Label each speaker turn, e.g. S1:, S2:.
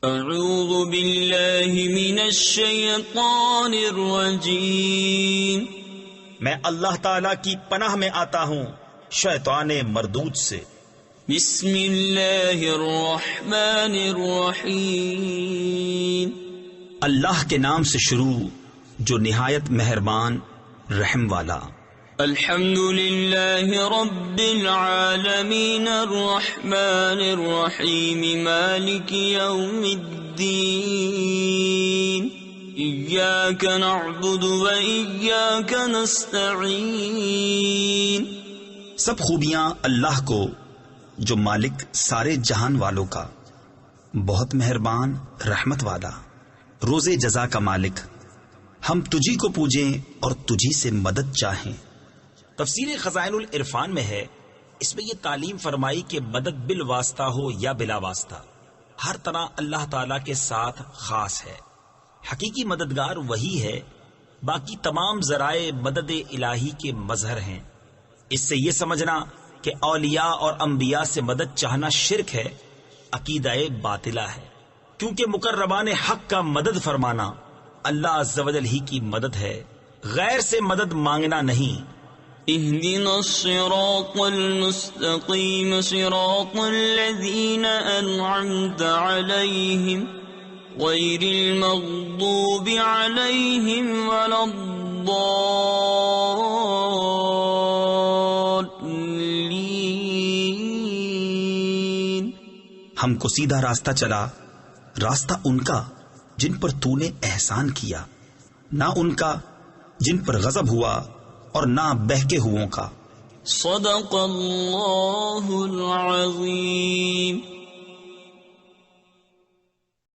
S1: اعوذ باللہ من الشیطان الرجیم،
S2: میں اللہ تعالی کی پناہ میں آتا ہوں شیطان مردود سے۔
S1: بسم اللہ الرحمن الرحیم،
S2: اللہ کے نام سے شروع جو نہایت مہربان رحم والا۔
S1: الحمد للہ رب العالمین الرحمن الرحیم مالک یوم الدین، ایاک نعبد و ایاک نستعین۔
S2: سب خوبیاں اللہ کو جو مالک سارے جہان والوں کا، بہت مہربان رحمت والا، روز جزا کا مالک، ہم تجھی کو پوجیں اور تجھی سے مدد چاہیں۔ تفسیر خزائن العرفان میں ہے، اس میں یہ تعلیم فرمائی کہ مدد بالواسطہ ہو یا بلا واسطہ، ہر طرح اللہ تعالی کے ساتھ خاص ہے۔ حقیقی مددگار وہی ہے، باقی تمام ذرائع مدد الہی کے مظہر ہیں۔ اس سے یہ سمجھنا کہ اولیاء اور انبیاء سے مدد چاہنا شرک ہے، عقیدہ باطلہ ہے، کیونکہ مقربان حق کا مدد فرمانا اللہ عز و جل ہی کی مدد ہے، غیر سے مدد مانگنا نہیں۔
S1: اهدنا الصراط المستقيم صراط الذين أنعمت عليهم غير المغضوب عليهم ولا الضالين۔
S2: ہم کو سیدھا راستہ چلا، راستہ ان کا جن پر تو نے احسان کیا، نہ ان کا جن پر غضب ہوا اور نہ بہکے ہووں کا۔
S1: صدق اللہ العظیم۔